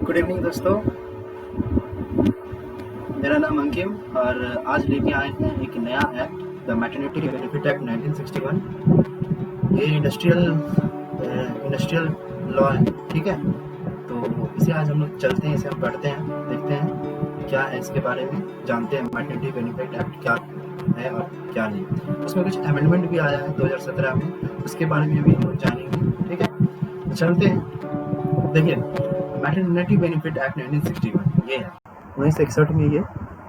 Good evening दोस्तों, मेरा नाम अंकिम और आज लेके आए हैं एक नया act the maternity benefit act 1961। ये इंडस्ट्रियल लॉ है, ठीक है। तो इसे आज हम लोग चलते हैं, इसे हम पढ़ते हैं, देखते हैं क्या है इसके बारे में, जानते हैं मैटरनिटी बेनिफिट एक्ट क्या है और क्या नहीं। उसमें कुछ अमेंडमेंट भी आया है 2017 में, उसके बारे में भी हम लोग जानेंगे, ठीक है। तो चलते हैं। देखिए, मैटरनिटी बेनिफिट एक्ट 1961 ये है, 1961 में ये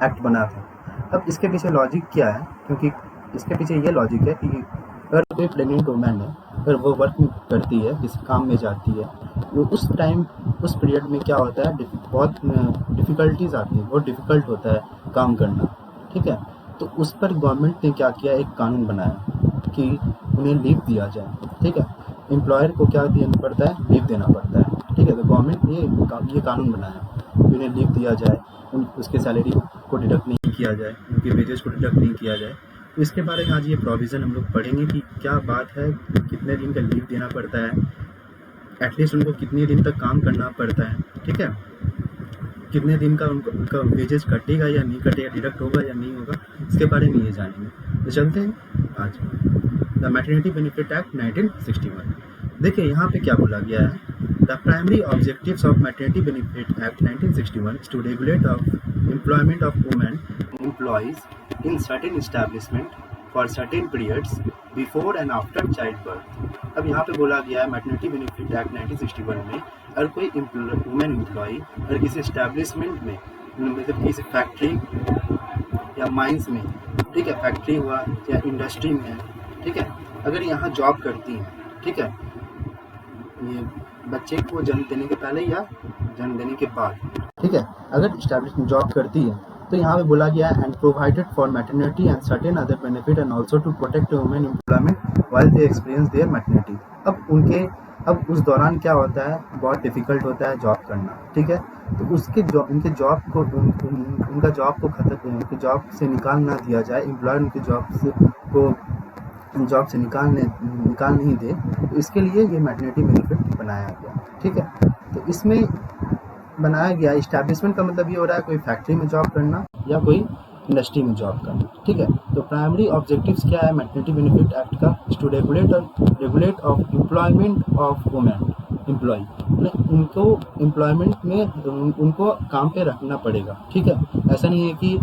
एक्ट बना था। अब इसके पीछे लॉजिक क्या है, क्योंकि इसके पीछे ये लॉजिक है कि अगर कोई प्रेग्नेंट वुमेन है, अगर वो वर्क करती है, किसी काम में जाती है, तो उस टाइम उस पीरियड में क्या होता है, बहुत डिफ़िकल्टीज आती है, बहुत डिफ़िकल्ट होता है काम करना, ठीक है। तो उस पर गवर्नमेंट ने क्या किया, एक कानून बनाया कि उन्हें लीव दिया जाए, ठीक है। एम्प्लॉयर को क्या देना पड़ता है, लीव देना पड़ता है, ठीक है। तो गवर्नमेंट ने ये कानून बनाया कि उन्हें लीव दिया जाए, उसके सैलरी को डिडक्ट नहीं किया जाए, उनके वेजेस को डिडक्ट नहीं किया जाए। तो इसके बारे में आज ये प्रोविज़न हम लोग पढ़ेंगे कि क्या बात है, कितने दिन का लीव देना पड़ता है, एटलीस्ट उनको कितने दिन तक काम करना पड़ता है, ठीक है। कितने दिन का उनका वेजेस कटेगा या नहीं कटेगा, डिडक्ट होगा या नहीं होगा, इसके बारे में ये जानेंगे। तो चलते हैं आज द मैटरनिटी बेनिफिट एक्ट 1961। देखिए यहाँ पे क्या बोला गया है, the primary objectives of maternity benefit act 1961 is to regulate of employment of women employees in certain establishment for certain periods before and after childbirth। अब यहाँ पे बोला गया है मैटरनिटी बेनिफिट एक्ट 1961 में, अगर कोई वुमेन एम्प्लॉय अगर किसी एस्टेब्लिशमेंट में, मतलब किसी फैक्ट्री या माइंस में, ठीक है, फैक्ट्री हुआ या इंडस्ट्री में, ठीक है, अगर यहाँ जॉब करती हैं, ठीक है, ये बच्चे को जन्म देने के पहले या जन्म देने के बाद, ठीक है, अगर एस्टैब्लिशमेंट जॉब करती है, तो यहाँ पे बोला गया है and provided for maternity and certain other benefit and also to protect women employment while they experience their maternity. अब उस दौरान क्या होता है, बहुत डिफिकल्ट होता है जॉब करना, ठीक है। तो उनके जॉब को उनका जॉब को खत्म, उनकी जॉब से निकाल ना दिया जाए, एम्प्लॉयर उनकी जॉब से निकाल नहीं दे, तो इसके लिए ये मैटरनिटी बेनिफिट बनाया गया, ठीक है। तो इसमें बनाया गया इस्टेब्लिशमेंट का मतलब ये हो रहा है कोई फैक्ट्री में जॉब करना या कोई इंडस्ट्री में जॉब करना, ठीक है। तो प्राइमरी ऑब्जेक्टिव्स क्या है मैटरनिटी बेनिफिट एक्ट का, to regulate of employment of women employ, उनको एम्प्लॉयमेंट में उनको काम पे रखना पड़ेगा, ठीक है। ऐसा नहीं है कि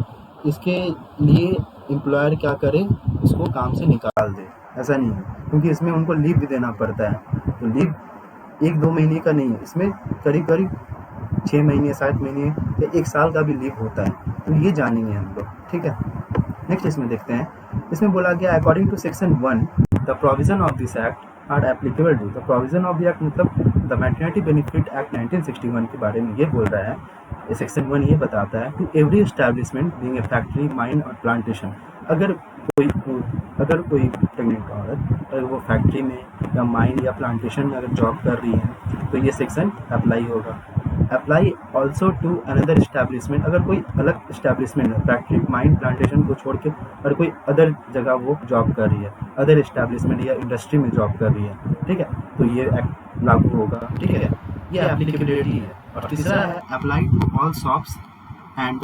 इसके लिए एम्प्लॉयर क्या करे, उसको काम से निकाल दे, ऐसा नहीं है, क्योंकि इसमें उनको लीव भी देना पड़ता है। तो लीव 1-2 महीने का नहीं है, इसमें करीब 6 महीने 7 महीने या 1 साल का भी लीव होता है। तो ये जानेंगे हम लोग, ठीक है। नेक्स्ट इसमें देखते हैं, इसमें बोला गया according to section 1 the provision of this act are applicable to the provision of the act, मतलब द मैटरनिटी बेनिफिट एक्ट 1961 के बारे में ये बोल रहा है। सेक्शन 1 ये बताता है to every establishment being a factory, mine और प्लांटेशन, अगर कोई प्रेग्नेंट औरत अगर वो फैक्ट्री में या माइन या प्लांटेशन में अगर जॉब कर रही है, तो ये सेक्शन अप्लाई होगा। Apply also to another establishment, अगर कोई अलग एस्टैब्लिशमेंट है, फैक्ट्री, माइन, प्लांटेशन को छोड़ के और कोई अदर जगह वो जॉब कर रही है, अदर एस्टैब्लिशमेंट या इंडस्ट्री में जॉब कर रही है, ठीक है, तो ये एक्ट लागू होगा, ठीक है। ये एप्लीकेबिलिटी है। और तीसरा है apply to all shops and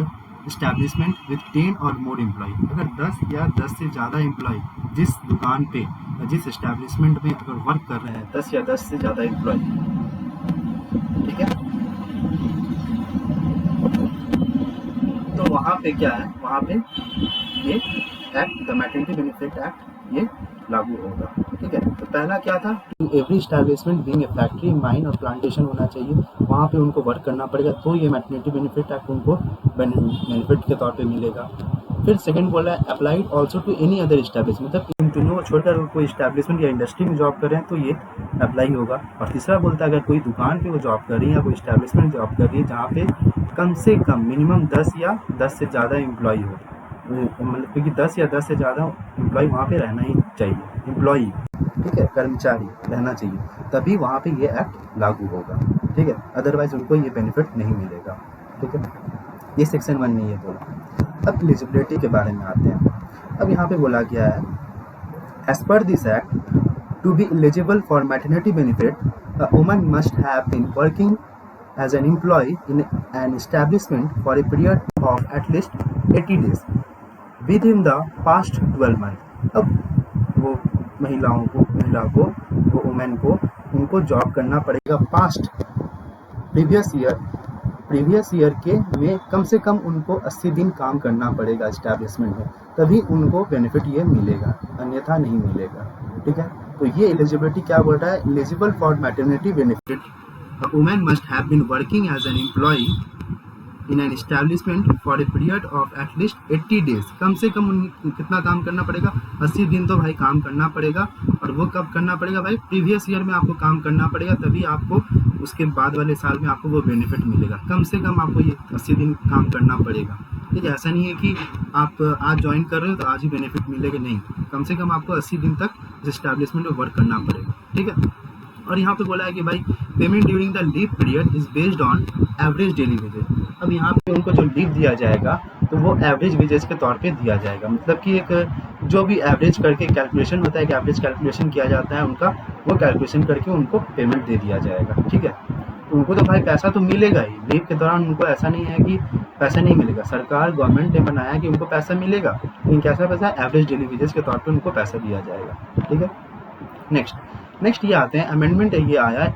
establishment with 10 और मोर एम्प्लॉय, अगर 10 या 10 से ज़्यादा एम्प्लॉय जिस दुकान पे या जिस एस्टैब्लिशमेंट में अगर वर्क कर रहे हैं, 10 या 10 से ज़्यादा एम्प्लॉय, ठीक है। तो वहाँ पे क्या है, वहाँ पे ये act the maternity benefit act ये लागू होगा, ठीक है। तो पहला क्या था, to every establishment being a factory, mine और प्लांटेशन होना चाहिए, वहाँ पे उनको वर्क करना पड़ेगा, तो ये मैटरनिटी बेनिफिट एक्ट उनको बेनिफिट के तौर पे मिलेगा। फिर सेकंड बोला है applied also to any other establishment, मतलब इन तीनों को छोड़कर कोई एस्टैब्लिशमेंट या इंडस्ट्री में जॉब कर रहे हैं तो ये अप्लाई होगा। और तीसरा बोलता है अगर कोई दुकान पे वो जॉब कर रही है या कोई एस्टैब्लिशमेंट जॉब कर रही है जहाँ पे कम से कम मिनिमम 10 या 10 से ज़्यादा एम्प्लॉई हो, मतलब क्योंकि 10 या 10 से ज़्यादा एम्प्लॉई वहाँ पे रहना ही चाहिए, एम्प्लॉई, ठीक है, कर्मचारी रहना चाहिए, तभी वहाँ पे ये एक्ट लागू होगा, ठीक है। अदरवाइज उनको ये बेनिफिट नहीं मिलेगा, ठीक है। ये सेक्शन 1 में ये बोला। अब एलिजिबिलिटी के बारे में आते हैं। अब यहाँ पे बोला गया है as per this act to be eligible for maternity benefit a woman must have been working as an employee in an establishment for a period of at least 80 days within the past 12 months। अब वो महिला को वो women को उनको job करना पड़ेगा past previous year के में कम से कम उनको 80 दिन काम करना पड़ेगा एस्टैब्लिशमेंट में, तभी उनको बेनिफिट ये मिलेगा, अन्यथा नहीं मिलेगा। ठीक है, तो ये एलिजिबिलिटी क्या बोल रहा है, eligible for maternity benefit women must have been working as an employ in an establishment for a period of at least 80 days. कम से कम कितना काम करना पड़ेगा, 80 दिन तो भाई काम करना पड़ेगा। और वो कब करना पड़ेगा भाई, प्रीवियस ईयर में आपको काम करना पड़ेगा, तभी आपको उसके बाद वाले साल में आपको वो बेनिफिट मिलेगा। कम से कम आपको ये 80 दिन काम करना पड़ेगा। ठीक है, ऐसा नहीं है कि आप आज ज्वाइन कर रहे हो तो आज ही बेनिफिट मिलेगा, नहीं, कम से कम आपको 80 दिन तक इस एस्टैब्लिशमेंट में वर्क करना पड़ेगा। ठीक है, और यहाँ पे बोला है कि भाई payment during the leave period is based on average daily wages. अब यहाँ पे उनको जो लीव दिया जाएगा तो वो एवरेज वेजेस के तौर पे दिया जाएगा, मतलब कि एक जो भी एवरेज करके कैलकुलेशन होता है कि एवरेज कैलकुलेशन किया जाता है उनका, वो कैलकुलेशन करके उनको पेमेंट दे दिया जाएगा। ठीक है, तो उनको तो भाई पैसा तो मिलेगा ही, लीव के दौरान उनको ऐसा नहीं है कि पैसा नहीं मिलेगा। सरकार गवर्नमेंट ने बनाया है कि उनको पैसा मिलेगा, लेकिन कैसा पैसा, एवरेज डेली वेजेस के तौर पर उनको पैसा दिया जाएगा। ठीक है, नेक्स्ट ये आते हैं अमेंडमेंट, ये आया है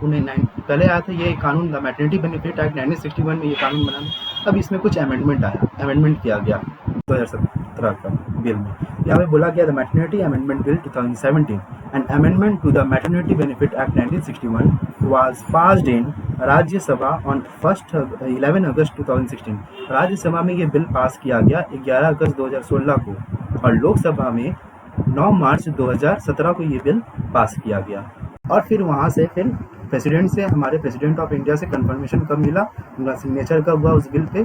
पहले आया था ये कानून, द मैटरनिटी बेनिफिट एक्ट 1961 में ये कानून बना। अब इसमें कुछ अमेंडमेंट किया गया 2017 का बिल में। यहाँ पे बोला गया the maternity amendment bill 2017 and amendment to the maternity benefit act 1961 was passed in Rajya Sabha on 11 August 2016। Rajya Sabha में ये बिल पास किया गया 11 अगस्त 2016 को, और लोकसभा में 9 मार्च 2017 को ये बिल पास किया गया। और फिर वहाँ से फिर प्रेसिडेंट से, हमारे प्रेसिडेंट ऑफ इंडिया से कंफर्मेशन कब मिला, उनका सिग्नेचर कब हुआ उस बिल पे,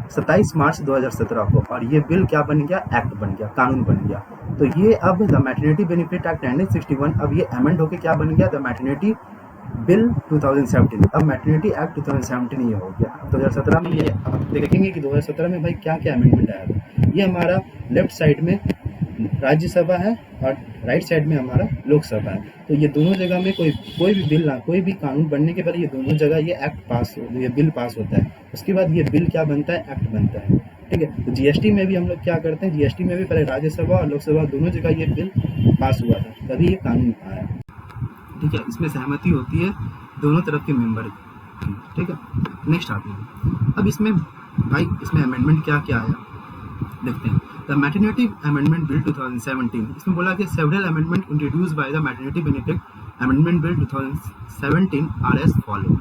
27 मार्च 2017 को, और ये बिल क्या बन गया, एक्ट बन गया, कानून बन गया। तो ये अब द मैटरनिटी बेनिफिट एक्ट 1961 अब ये अमेंड होकर क्या बन गया, द मैटरनिटी बिल 2017। अब मैटरनिटी एक्ट 2017 ये हो गया। 2017 में ये अब देखेंगे कि 2017 में भाई क्या क्या अमेंडमेंट आया था। ये हमारा लेफ्ट साइड में राज्यसभा है और राइट साइड में हमारा लोकसभा है, तो ये दोनों जगह में कोई भी बिल, कोई भी कानून बनने के पहले ये दोनों जगह ये एक्ट पास, ये बिल पास होता है, उसके बाद ये बिल क्या बनता है, एक्ट बनता है। ठीक है, तो जीएसटी में भी हम लोग क्या करते हैं, जीएसटी में भी पहले राज्यसभा और लोकसभा दोनों जगह ये बिल पास हुआ था, तभी ये कानून आया। ठीक है, इसमें सहमति होती है दोनों तरफ के मेंबर की। ठीक है, नेक्स्ट आते हैं। अब इसमें भाई इसमें अमेंडमेंट क्या क्या आया देखते हैं। द मैटरनिटी अमेंडमेंट बिल 2017, इसमें बोला कि several amendment introduced by the maternity benefit amendment bill 2017 are as follow.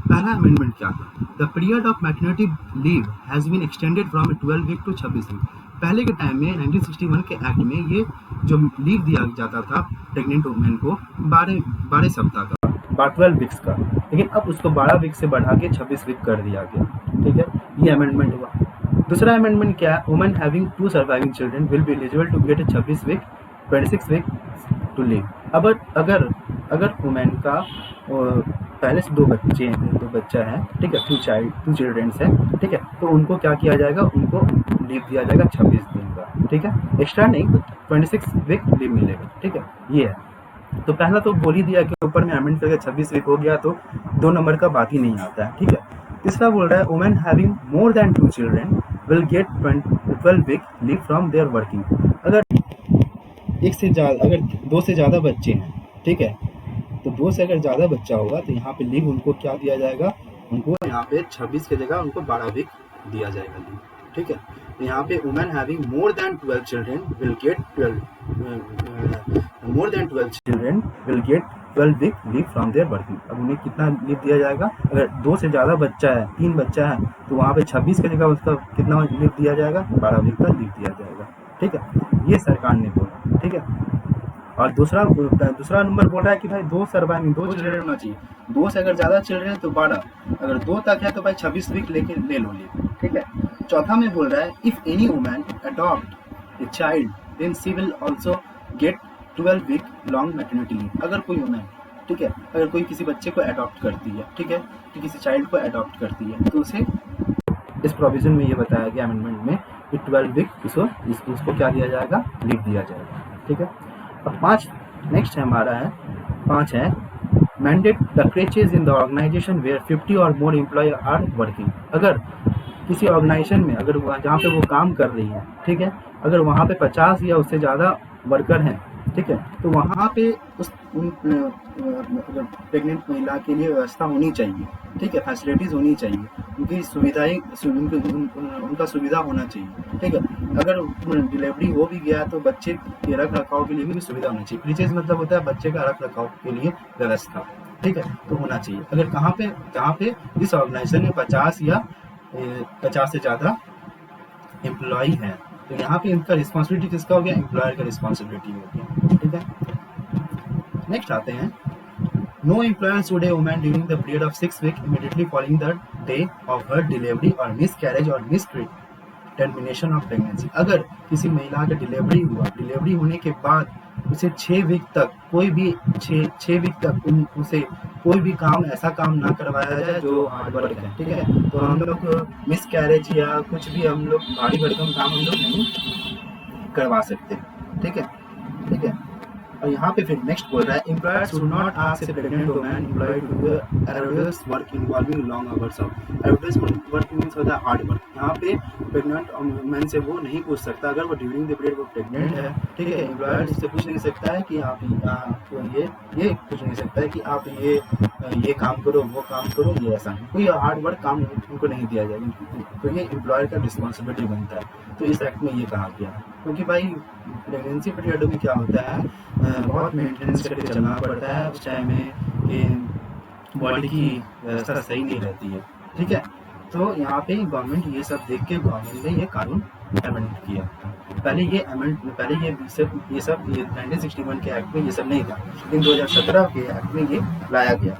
पहला अमेंडमेंट क्या था, the period of maternity leave has been extended from 12 week to 26 week. पहले के टाइम में 1961 के एक्ट में ये जो लीव दिया जाता था प्रेग्नेंट वुमेन को 12 सप्ताह का, 12 वीक्स का, लेकिन अब उसको 12 वीक से बढ़ा के 26 वीक कर दिया गया। ठीक है, ये अमेंडमेंट हुआ। दूसरा अमेंडमेंट क्या है, women having 2 surviving children will be eligible to get 26 week 26 week to leave. अगर वुमेन का पहले से 2 बच्चा है, ठीक है, 2 चिल्ड्रंस है, ठीक है, तो उनको क्या किया जाएगा, उनको लीव दिया जाएगा 26 दिन का। ठीक है, एक्स्ट्रा नहीं, 26 वीक लीव मिलेगा। ठीक है, ये है। तो पहला तो बोल ही दिया कि ऊपर में अमेंड करके 26 वीक हो गया, तो 2 नंबर का बात ही नहीं आता है। ठीक है, तीसरा बोल रहा है women having more than 2 children will get 12 week leave from their working. अगर 2 से ज़्यादा बच्चे हैं, ठीक है, तो 2 से अगर ज़्यादा बच्चा होगा तो यहाँ पे लीव उनको क्या दिया जाएगा, उनको यहाँ पे 26 की जगह उनको 12 वीक दिया जाएगा लीव। ठीक है, तो यहाँ पे women having more than 12 children will get 12 week leave from their working. अब उन्हें कितना लीव दिया जाएगा, अगर 2 से ज़्यादा बच्चा है, 3 बच्चा है, तो वहाँ पे 26 की जगह उसका कितना लीव दिया जाएगा, 12 वीक का लीव दिया जाएगा। ठीक है, ये सरकार ने बोला। ठीक है, और दूसरा नंबर बोल रहा है कि भाई 2 चिल्ड्रन होना चाहिए, 2 से अगर ज़्यादा चिल्ड्रन है तो 12, अगर 2 तक है तो भाई 26 वीक ले लो लीव। ठीक है, चौथा में बोल रहा है if any woman adopt a child then she will also get 12 week long maternity leave. अगर कोई वुमन, ठीक है, अगर कोई किसी बच्चे को अडॉप्ट करती है, ठीक है, तो किसी चाइल्ड को अडॉप्ट करती है, तो उसे इस प्रोविजन में ये बताया गया अमेंडमेंट में कि 12 वीक उसको क्या दिया जाएगा, लीव दिया जाएगा। ठीक है, अब 5 नेक्स्ट है हमारा है 5 है mandate the creches in the organisation where 50 और मोर एम्प्लॉय आर वर्किंग। अगर किसी ऑर्गेनाइजेशन में अगर जहाँ पे वो काम कर रही है, ठीक है, अगर वहाँ पे 50 या उससे ज़्यादा वर्कर हैं, ठीक है, तो वहाँ पे उस प्रेग्नेंट महिला के लिए व्यवस्था होनी चाहिए, ठीक है, फैसिलिटीज़ होनी चाहिए, उनकी सुविधाएं उनका सुविधा होना चाहिए, ठीक है। अगर डिलीवरी हो भी गया तो बच्चे के रख रखाव के लिए भी सुविधा होनी चाहिए। प्रीचेज मतलब होता है बच्चे का रख रखाव के लिए व्यवस्था, ठीक है, तो होना चाहिए। अगर जहाँ पे इस ऑर्गेनाइजेशन में 50 या 50 से ज़्यादा एम्प्लॉय हैं, तो यहाँ पे इनका रिस्पॉन्सिबिलिटी किसका हो गया? एम्प्लॉयर का रिस्पॉन्सिबिलिटी हो गया, ठीक है। नेक्स्ट आते हैं, no employer should a woman during the period of 6 week immediately following the day of her delivery or miscarriage or miss termination of pregnancy. अगर किसी महिला का डिलीवरी होने के बाद उसे 6 वीक तक कोई भी 6 वीक तक उसे कोई भी काम ऐसा काम ना करवाया जाए जो हार्ड वर्क है, ठीक है। तो हम लोग मिस कैरेज या कुछ भी हम लोग भारी भरकम काम हम लोग नहीं करवा सकते, ठीक है, ठीक है। और यहाँ पे फिर नेक्स्ट बोल रहा है, employer should not ask a pregnant woman employed to do arduous work involving long hours of arduous work means होता है हार्ड वर्क। यहाँ पे प्रेग्नेंट वुमन से वो नहीं पूछ सकता, अगर वो ड्यूरिंग द पीरियड वो प्रेग्नेंट है, ठीक है, एम्प्लॉयर इससे पूछ नहीं सकता है कि आप ये पूछ नहीं सकता है कि आप ये काम करो, वो काम करो, ये ऐसा नहीं, कोई हार्ड वर्क काम उनको नहीं दिया जाएगा, तो ये एम्प्लॉयर का रिस्पॉन्सिबिलिटी बनता है। तो इस एक्ट में ये कहा गया, क्योंकि भाई प्रेगनेंसी पीरियड में क्या होता है, बहुत मेंटेनेंस करके चलना पड़ता है उस टाइम में कि बॉडी की व्यवस्था सही नहीं रहती है, ठीक है। तो यहाँ पे गवर्नमेंट ये सब देख के गवर्नमेंट ने ये कानून अमेंड किया। पहले ये 1961 के एक्ट में ये सब नहीं था, लेकिन 2017 के एक्ट में ये लाया गया।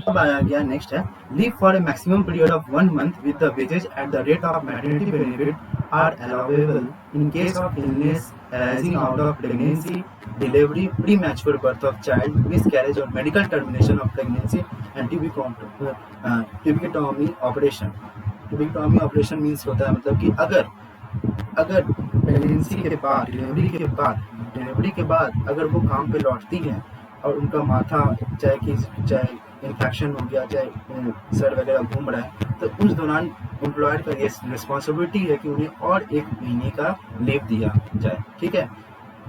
अब आया गया नेक्स्ट है, leave for a maximum period of 1 month with the wages at the rate of maternity benefit are allowable in case of illness arising out of pregnancy, delivery, premature birth of child, miscarriage or medical termination of pregnancy and tubicutomy operation. Tubicutomy operation means होता है मतलब कि अगर pregnancy के बाद delivery के बाद अगर वो काम पे लौटती हैं और उनका माथा चाहे इन्फेक्शन हो गया, चाहे सर वगैरह घूम रहा है, तो उस दौरान एम्प्लॉयर का ये रिस्पॉन्सिबिलिटी है कि उन्हें और 1 महीने का लीव दिया जाए, ठीक है,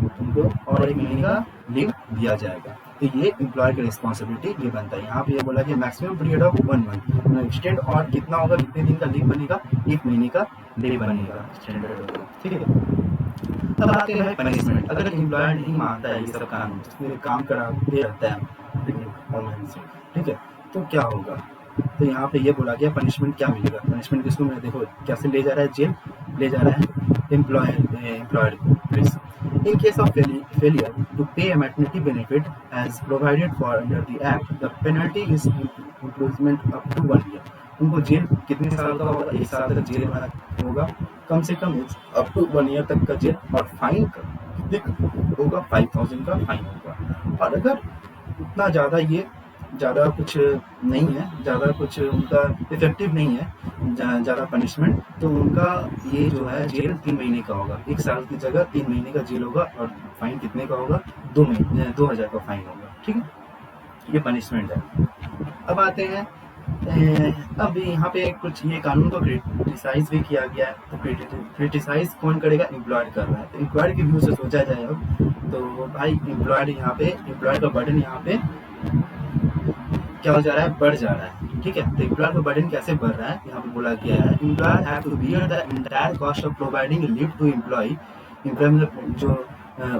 उनको और 1 महीने का लीव दिया जाएगा। तो ये एम्प्लॉयर की रिस्पॉन्सिबिलिटी ये बनता है। यहाँ पे ये बोला कि maximum period of 1 month extend, और कितना होगा, कितने दिन का लीव बनेगा, 1 महीने का लीव बनेगा, ठीक है। अब आते हैं पनिशमेंट। अगर एम्प्लॉयर नहीं मानता है ये सब कानून, काम कराते रहता है, ठीक है, तो क्या होगा? तो यहाँ पे ये बोला गया पनिशमेंट क्या मिलेगा। पनिशमेंट किसको मिलेगा, देखो कैसे ले जा रहा है, जेल ले जा रहा है एम्प्लॉयर को। In case of failure to pay maternity benefit as provided for under the act, the penalty is improvement up to 1 year. उनको जेल कितने साल का होगा, 1 साल तक जेल होगा, कम से कम अप टू 1 ईयर तक का जेल, और फाइन होगा 5000 का फाइन होगा। और अगर उतना ज़्यादा कुछ नहीं है, ज़्यादा कुछ उनका इफेक्टिव नहीं है, ज़्यादा पनिशमेंट, तो उनका ये जो है जेल 3 महीने का होगा, 1 साल की जगह 3 महीने का जेल होगा, और फाइन कितने का होगा, 2000 का फाइन होगा, ठीक है। ये पनिशमेंट है। अब आते हैं, अब यहाँ पे कुछ ये कानून को क्रिटिसाइज भी किया गया है। तो क्रिटिसाइज कौन करेगा, एम्प्लॉयर कर रहा है। तो एम्प्लॉयर के व्यू से सोचा जाए अब, तो भाई एम्प्लॉयर का बर्डन यहाँ पे क्या हो जा रहा है, बढ़ जा रहा है, ठीक है। तो एम्प्लॉयर का बर्डन कैसे बढ़ रहा है, यहाँ पे बोला गया है, employer have to bear the entire cost of providing leave to employ मतलब जो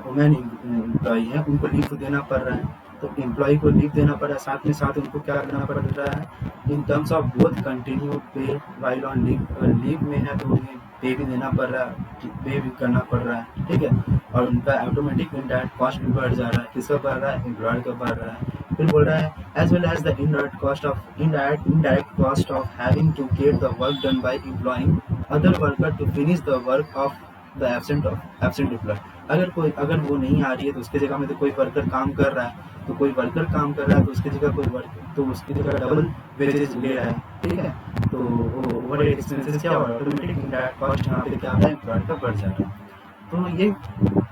वुमेन एम्प्लॉय है उनको लीव देना पड़ रहा है। तो एम्प्लॉय को लीव देना पड़ रहा है, साथ में साथ उनको क्या करना पड़ रहा है, in terms of both continue पे वाइल ऑन लीव में है तो उन्हें पे भी देना पड़ रहा है, पे भी करना पड़ रहा है, ठीक है। और उनका ऑटोमेटिक इंडायरेक्ट कॉस्ट भी बढ़ जा रहा है, किसका बढ़ रहा है, एम्प्लॉयर का बढ़ रहा है। फिर बोल रहा है as well as the indirect cost of having to get the work done by employing other worker to finish the work of the absent employ. अगर वो नहीं आ रही है तो उसकी जगह में तो कोई वर्कर काम कर रहा है, तो उसकी जगह उसकी जगह डबल वेजेस ले रहा है, ठीक है। तो ओवर एक्सपेंसेस क्या हो रहा है, ऑटोमेटिक इनडायरेक्ट कॉस्ट यहाँ पे क्या हो रहा है, एम्प्लॉयर का बढ़ जा रहा है। तो ये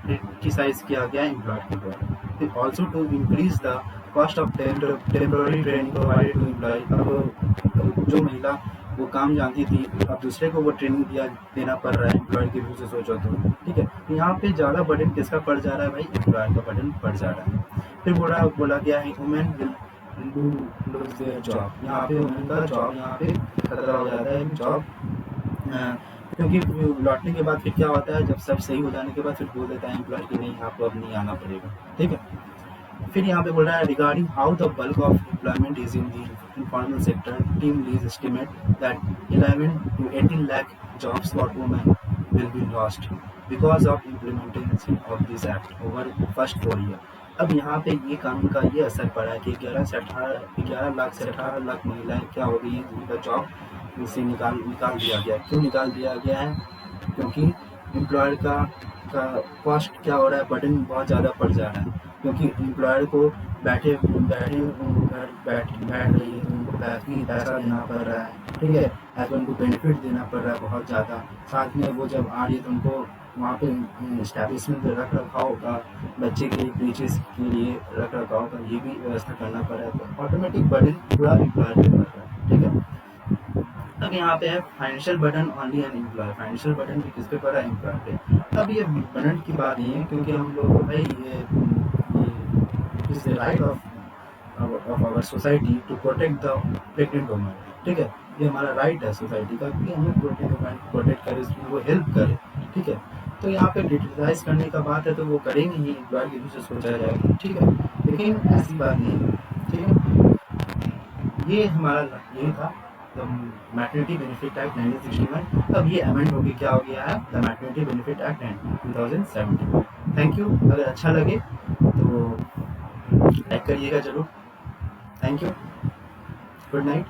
क्रिटिसाइज किया गया एम्प्लॉयर के द्वारा। Also to increase the cost of temporary training provided to employ. अब जो महिला वो काम जानती थी, अब दूसरे को वो ट्रेनिंग देना पड़ रहा है एम्प्लॉय के व्यू से सोचो तो, ठीक है। यहाँ पे ज़्यादा बर्डन किसका पड़ जा रहा है भाई, एम्प्लॉय का बर्डन पड़ जा रहा है। फिर बोला गया है women will lose their job, यहाँ पे वुमेन का जॉब यहाँ पे खतरा हो जाता है, जॉब क्योंकि लौटने के बाद फिर क्या होता है, जब सब सही हो जाने के बाद फिर बोल देता है एम्प्लॉय कि नहीं आपको अब नहीं आना पड़ेगा, ठीक है। फिर यहाँ पे बोल रहा है regarding how the bulk of employment is in the informal sector, team lease estimate that 11 to 18 lakh jobs for women will be lost because of implementation of this act over first 4 year। अब यहाँ पे ये कानून का ये असर पड़ा है कि 11 लाख से 18 लाख महिलाएं क्या हो गई हैं, जिनका जॉब इसे निकाल दिया गया। क्यों निकाल दिया गया है, क्योंकि एम्प्लॉयर का कॉस्ट क्या हो रहा है, बर्डन बहुत ज़्यादा पड़ जा रहा है, क्योंकि एम्प्लॉयर को बैठे उनको घर बैठ रही है, उनको पैसा देना पड़ रहा है, ठीक है, ऐसे उनको बेनिफिट देना पड़ रहा है बहुत ज़्यादा। साथ में वो जब आ रही है तो उनको वहाँ पे इस्टेब्लिशमेंट रख रखाव का, बच्चे के ब्रीचेस के लिए रख रखाव का ये भी व्यवस्था करना पड़ रहा है, तो ऑटोमेटिक बर्डन पूरा एम्प्लॉयर पे पड़ रहा है, ठीक है। अब यहाँ पे है financial burden only an employ, financial burden भी किस पे पड़ रहा है, एम्प्लॉय पे। अब ये बर्डन की बात नहीं है, क्योंकि हम लोग को भाई ये is the right of our society to protect the pregnant woman, ठीक है। ये हमारा राइट है सोसाइटी का कि हमें प्रेग्नेंट वुमन प्रोटेक्ट करे, वो हेल्प करे, ठीक है। तो यहाँ पे डिजिटलाइज करने का बात है तो वो करेंगे ही, एम्प्लॉय के बीच सोचा जाएगा, ठीक है, लेकिन ऐसी बात नहीं है, ठीक है। ये हमारा यही था मैटरनिटी बेनिफिट एक्ट 1961। अब ये अमेंड होके क्या हो गया है, the maternity benefit act 2017। Thank you. अगर अच्छा लगे तो लाइक करिएगा जरूर। Thank you, good night.